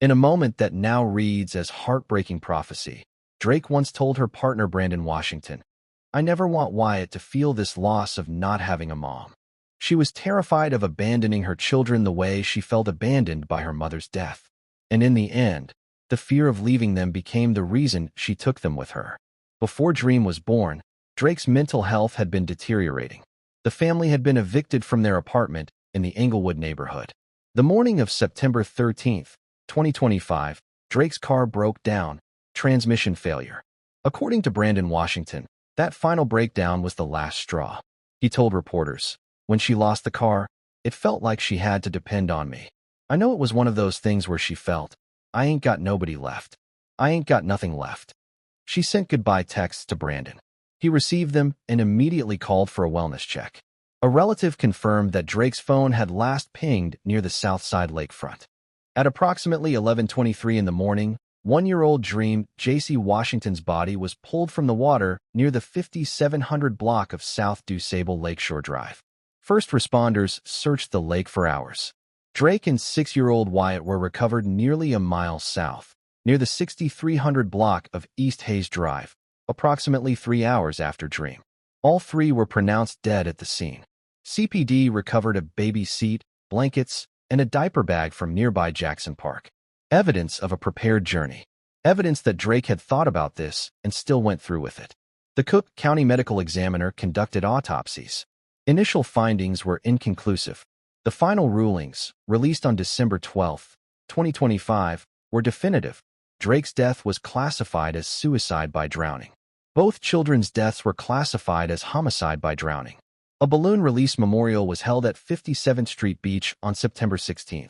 In a moment that now reads as heartbreaking prophecy, Drake once told her partner Brandon Washington, "I never want Wyatt to feel this loss of not having a mom." She was terrified of abandoning her children the way she felt abandoned by her mother's death. And in the end, the fear of leaving them became the reason she took them with her. Before Dream was born, Drake's mental health had been deteriorating. The family had been evicted from their apartment in the Englewood neighborhood. The morning of September 13, 2025, Drake's car broke down, transmission failure. According to Brandon Washington, that final breakdown was the last straw. He told reporters, "When she lost the car, it felt like she had to depend on me. I know it was one of those things where she felt, I ain't got nobody left. I ain't got nothing left." She sent goodbye texts to Brandon. He received them and immediately called for a wellness check. A relative confirmed that Drake's phone had last pinged near the Southside Lakefront. At approximately 11:23 in the morning, 1-year-old Dream J.C. Washington's body was pulled from the water near the 5700 block of South DuSable Lakeshore Drive. First responders searched the lake for hours. Drake and 6-year-old Wyatt were recovered nearly a mile south, near the 6300 block of East Hayes Drive, approximately 3 hours after Dream. All 3 were pronounced dead at the scene. CPD recovered a baby seat, blankets, and a diaper bag from nearby Jackson Park. Evidence of a prepared journey. Evidence that Drake had thought about this and still went through with it. The Cook County Medical Examiner conducted autopsies. Initial findings were inconclusive. The final rulings, released on December 12, 2025, were definitive. Drake's death was classified as suicide by drowning. Both children's deaths were classified as homicide by drowning. A balloon release memorial was held at 57th Street Beach on September 16.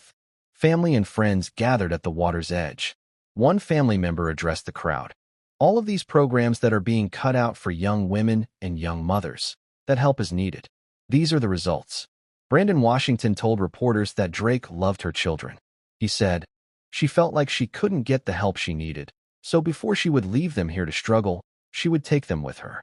Family and friends gathered at the water's edge. One family member addressed the crowd. "All of these programs that are being cut out for young women and young mothers, that help is needed. These are the results." Brandon Washington told reporters that Drake loved her children. He said, "She felt like she couldn't get the help she needed, so before she would leave them here to struggle, she would take them with her."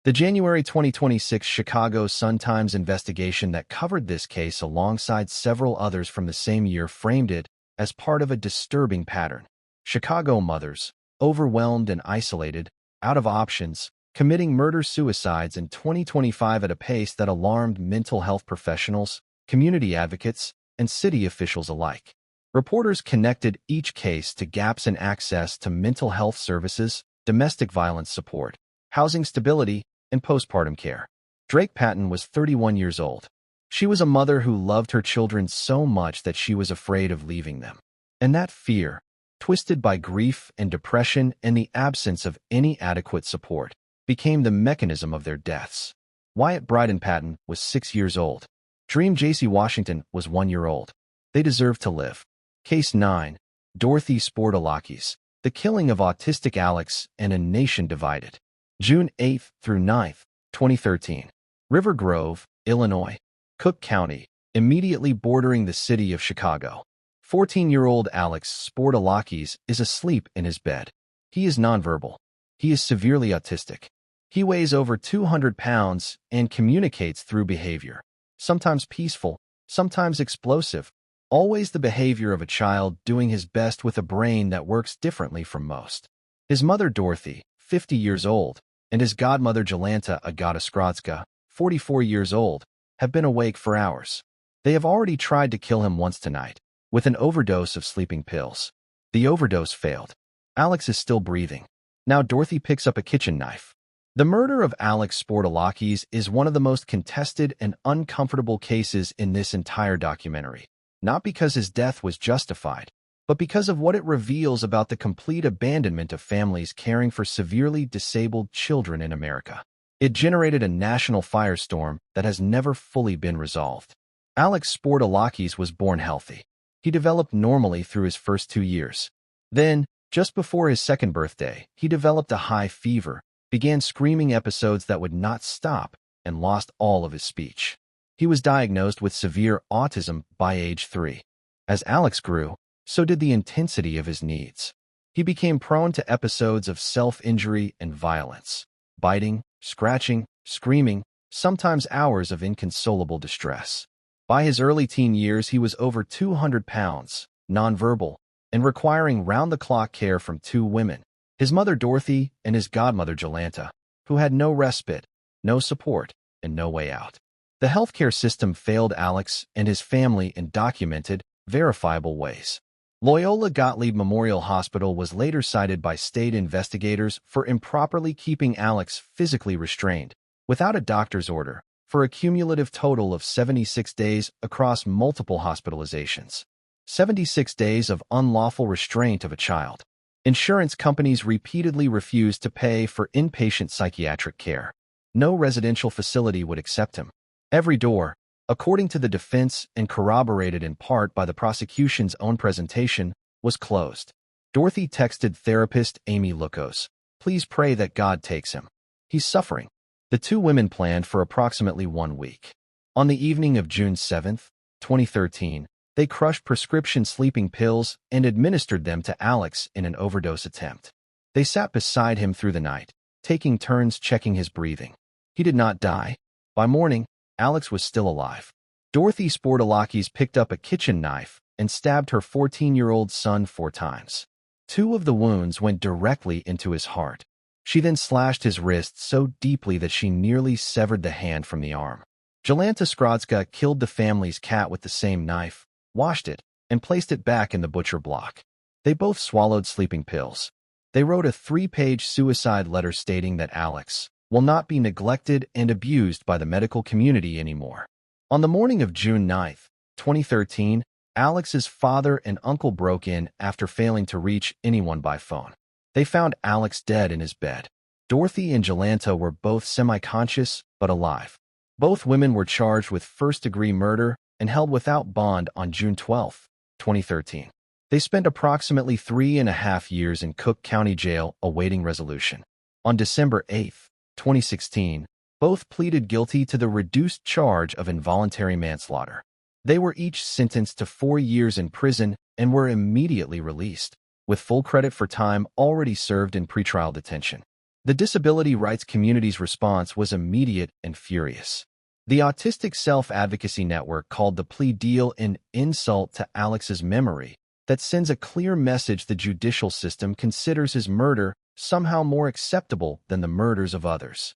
The January 2026 Chicago Sun-Times investigation that covered this case alongside several others from the same year framed it as part of a disturbing pattern. Chicago mothers, overwhelmed and isolated, out of options, committing murder-suicides in 2025 at a pace that alarmed mental health professionals, community advocates, and city officials alike. Reporters connected each case to gaps in access to mental health services, domestic violence support, housing stability, and postpartum care. Drake Patton was 31 years old. She was a mother who loved her children so much that she was afraid of leaving them. And that fear, twisted by grief and depression and the absence of any adequate support, became the mechanism of their deaths. Wyatt Bryden Patton was 6 years old. Dream J.C. Washington was 1 year old. They deserved to live. Case 9. Dorothy Sportalakis. The killing of autistic Alex and a nation divided. June 8 through 9, 2013. River Grove, Illinois. Cook County, immediately bordering the city of Chicago. 14-year-old Alex Sportalakis is asleep in his bed. He is nonverbal. He is severely autistic. He weighs over 200 pounds and communicates through behavior. sometimes peaceful, sometimes explosive, always the behavior of a child doing his best with a brain that works differently from most. His mother Dorothy, 50 years old, and his godmother Jolanta Skrodska, 44 years old, have been awake for hours. They have already tried to kill him once tonight, with an overdose of sleeping pills. The overdose failed. Alex is still breathing. Now Dorothy picks up a kitchen knife. The murder of Alex Sportalakis is one of the most contested and uncomfortable cases in this entire documentary, not because his death was justified, but because of what it reveals about the complete abandonment of families caring for severely disabled children in America. It generated a national firestorm that has never fully been resolved. Alex Sportalakis was born healthy. He developed normally through his first 2 years. Then, just before his second birthday, he developed a high fever, began screaming episodes that would not stop, and lost all of his speech. He was diagnosed with severe autism by age 3. As Alex grew, so did the intensity of his needs. He became prone to episodes of self-injury and violence, biting, scratching, screaming, sometimes hours of inconsolable distress. By his early teen years, he was over 200 pounds, nonverbal, and requiring round-the-clock care from 2 women, his mother Dorothy and his godmother Jolanta, who had no respite, no support, and no way out. The healthcare system failed Alex and his family in documented, verifiable ways. Loyola Gottlieb Memorial Hospital was later cited by state investigators for improperly keeping Alex physically restrained, without a doctor's order, for a cumulative total of 76 days across multiple hospitalizations. 76 days of unlawful restraint of a child. Insurance companies repeatedly refused to pay for inpatient psychiatric care. No residential facility would accept him. Every door, according to the defense and corroborated in part by the prosecution's own presentation, was closed. Dorothy texted therapist Amy Lukos, "Please pray that God takes him. He's suffering." The 2 women planned for approximately 1 week. On the evening of June 7, 2013, they crushed prescription sleeping pills and administered them to Alex in an overdose attempt. They sat beside him through the night, taking turns checking his breathing. He did not die. By morning, Alex was still alive. Dorothy Sportalakis picked up a kitchen knife and stabbed her 14-year-old son 4 times. 2 of the wounds went directly into his heart. She then slashed his wrist so deeply that she nearly severed the hand from the arm. Jolanta Skrodska killed the family's cat with the same knife, washed it, and placed it back in the butcher block. They both swallowed sleeping pills. They wrote a 3-page suicide letter stating that Alex will not be neglected and abused by the medical community anymore. On the morning of June 9, 2013, Alex's father and uncle broke in after failing to reach anyone by phone. They found Alex dead in his bed. Dorothy and Jolanta were both semi-conscious but alive. Both women were charged with first-degree murder and held without bond on June 12, 2013. They spent approximately 3.5 years in Cook County Jail awaiting resolution. On December 8, 2016, both pleaded guilty to the reduced charge of involuntary manslaughter. They were each sentenced to 4 years in prison and were immediately released, with full credit for time already served in pretrial detention. The disability rights community's response was immediate and furious. The Autistic Self-Advocacy Network called the plea deal an insult to Alex's memory that sends a clear message the judicial system considers his murder somehow more acceptable than the murders of others.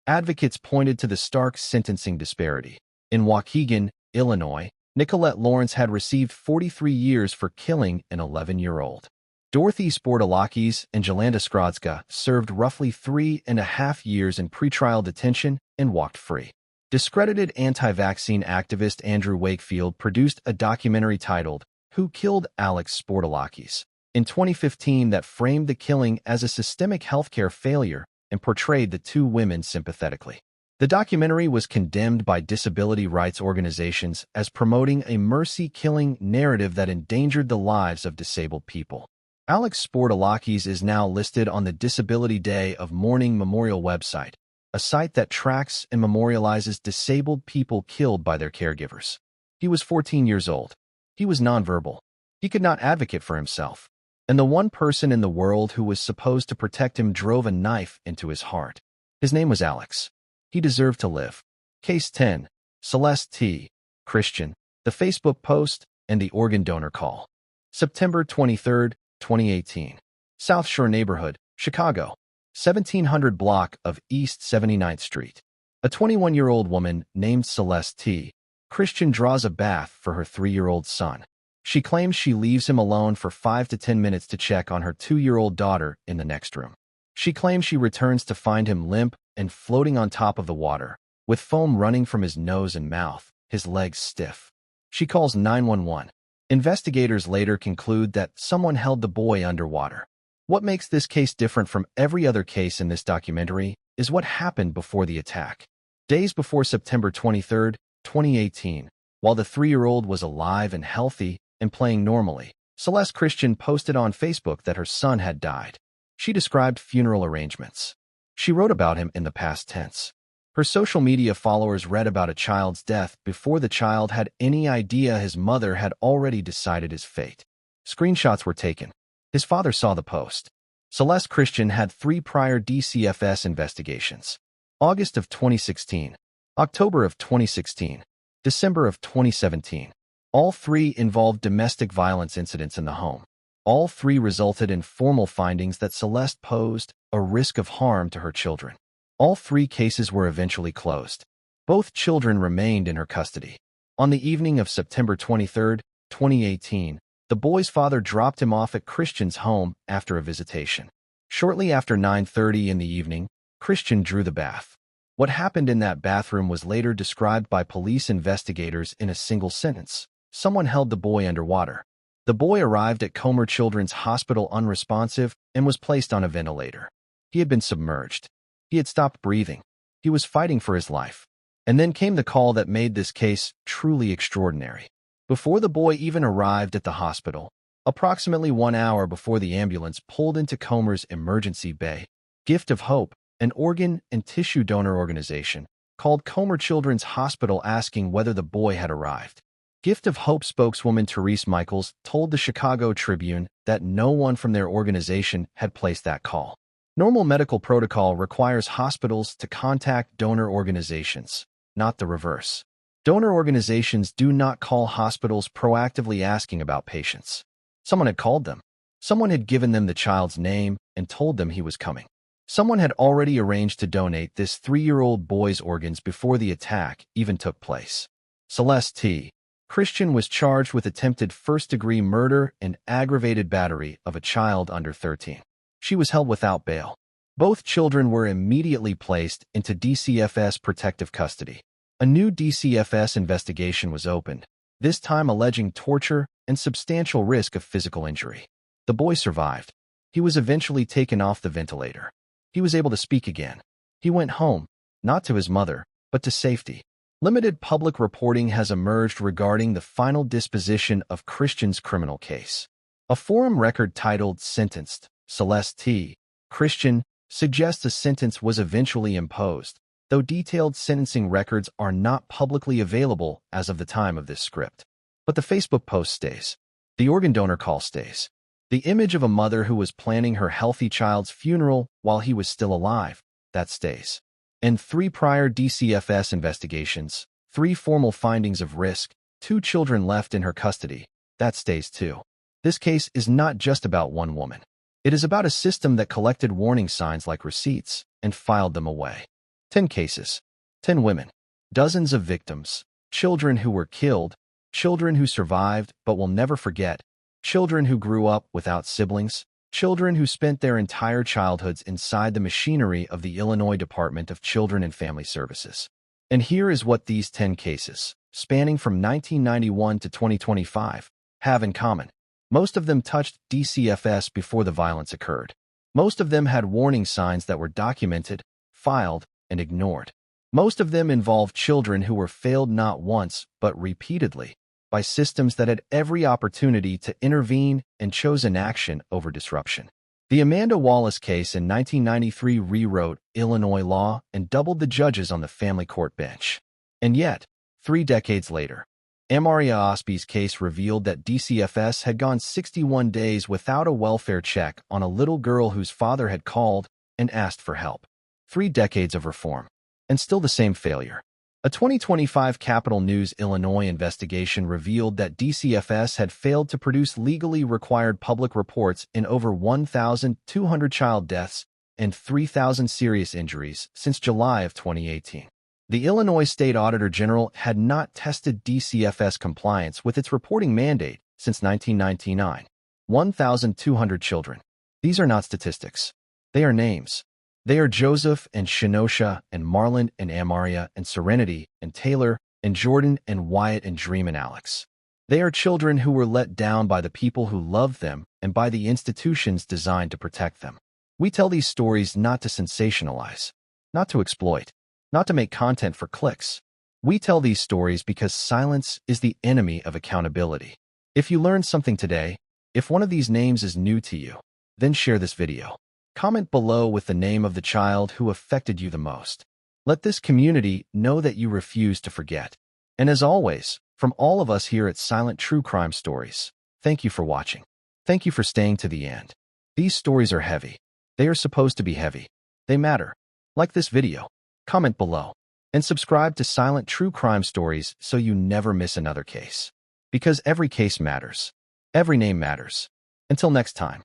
Advocates pointed to the stark sentencing disparity. In Waukegan, Illinois, Nicolette Lawrence had received 43 years for killing an 11-year-old. Dorothy Sportalakis and Jolanta Skrodska served roughly 3.5 years in pretrial detention and walked free. Discredited anti-vaccine activist Andrew Wakefield produced a documentary titled Who Killed Alex Sportalakis in 2015 that framed the killing as a systemic healthcare failure and portrayed the 2 women sympathetically. The documentary was condemned by disability rights organizations as promoting a mercy-killing narrative that endangered the lives of disabled people. Alex Sportalakis is now listed on the Disability Day of Mourning Memorial website, a site that tracks and memorializes disabled people killed by their caregivers. He was 14 years old. He was nonverbal. He could not advocate for himself. And the one person in the world who was supposed to protect him drove a knife into his heart. His name was Alex. He deserved to live. Case 10. Celeste T. Christian, the Facebook post, and the organ donor call. September 23, 2018. South Shore Neighborhood, Chicago. 1700 block of East 79th Street. A 21-year-old woman named Celeste T. Christian draws a bath for her 3-year-old son. She claims she leaves him alone for 5 to 10 minutes to check on her 2-year-old daughter in the next room. She claims she returns to find him limp and floating on top of the water, with foam running from his nose and mouth, his legs stiff. She calls 911. Investigators later conclude that someone held the boy underwater. What makes this case different from every other case in this documentary is what happened before the attack. Days before September 23, 2018, while the 3-year-old was alive and healthy and playing normally, Celeste Christian posted on Facebook that her son had died. She described funeral arrangements. She wrote about him in the past tense. Her social media followers read about a child's death before the child had any idea his mother had already decided his fate. Screenshots were taken. His father saw the post. Celeste Christian had 3 prior DCFS investigations. August of 2016, October of 2016, December of 2017. All 3 involved domestic violence incidents in the home. All 3 resulted in formal findings that Celeste posed a risk of harm to her children. All 3 cases were eventually closed. Both children remained in her custody. On the evening of September 23, 2018, the boy's father dropped him off at Christian's home after a visitation. Shortly after 9:30 in the evening, Christian drew the bath. What happened in that bathroom was later described by police investigators in a single sentence. Someone held the boy underwater. The boy arrived at Comer Children's Hospital unresponsive and was placed on a ventilator. He had been submerged. He had stopped breathing. He was fighting for his life. And then came the call that made this case truly extraordinary. Before the boy even arrived at the hospital, approximately 1 hour before the ambulance pulled into Comer's emergency bay, Gift of Hope, an organ and tissue donor organization, called Comer Children's Hospital asking whether the boy had arrived. Gift of Hope spokeswoman Therese Michaels told the Chicago Tribune that no one from their organization had placed that call. Normal medical protocol requires hospitals to contact donor organizations, not the reverse. Donor organizations do not call hospitals proactively asking about patients. Someone had called them. Someone had given them the child's name and told them he was coming. Someone had already arranged to donate this 3-year-old boy's organs before the attack even took place. Celeste T. Christian was charged with attempted first-degree murder and aggravated battery of a child under 13. She was held without bail. Both children were immediately placed into DCFS protective custody. A new DCFS investigation was opened, this time alleging torture and substantial risk of physical injury. The boy survived. He was eventually taken off the ventilator. He was able to speak again. He went home, not to his mother, but to safety. Limited public reporting has emerged regarding the final disposition of Christian's criminal case. A forum record titled Sentenced, Celeste T. Christian, suggests a sentence was eventually imposed, though detailed sentencing records are not publicly available as of the time of this script. But the Facebook post stays. The organ donor call stays. The image of a mother who was planning her healthy child's funeral while he was still alive, that stays. And 3 prior DCFS investigations, 3 formal findings of risk, 2 children left in her custody, that stays too. This case is not just about one woman. It is about a system that collected warning signs like receipts and filed them away. 10 cases, 10 women, dozens of victims, children who were killed, children who survived but will never forget, children who grew up without siblings, children who spent their entire childhoods inside the machinery of the Illinois Department of Children and Family Services. And here is what these 10 cases, spanning from 1991 to 2025, have in common. Most of them touched DCFS before the violence occurred. Most of them had warning signs that were documented, filed, and ignored. Most of them involved children who were failed not once, but repeatedly, by systems that had every opportunity to intervene and chose inaction over disruption. The Amanda Wallace case in 1993 rewrote Illinois law and doubled the judges on the family court bench. And yet, 3 decades later, Amaria Osby's case revealed that DCFS had gone 61 days without a welfare check on a little girl whose father had called and asked for help. 3 decades of reform. And still the same failure. A 2025 Capital News Illinois investigation revealed that DCFS had failed to produce legally required public reports in over 1,200 child deaths and 3,000 serious injuries since July of 2018. The Illinois State Auditor General had not tested DCFS compliance with its reporting mandate since 1999. 1,200 children. These are not statistics. They are names. They are Joseph and Shenosha and Marlon and Amaria and Serenity and Taylor and Jordan and Wyatt and Dream and Alex. They are children who were let down by the people who loved them and by the institutions designed to protect them. We tell these stories not to sensationalize, not to exploit, not to make content for clicks. We tell these stories because silence is the enemy of accountability. If you learned something today, if one of these names is new to you, then share this video. Comment below with the name of the child who affected you the most. Let this community know that you refuse to forget. And as always, from all of us here at Silent True Crime Stories, thank you for watching. Thank you for staying to the end. These stories are heavy. They are supposed to be heavy. They matter. Like this video, comment below, and subscribe to Silent True Crime Stories so you never miss another case. Because every case matters. Every name matters. Until next time.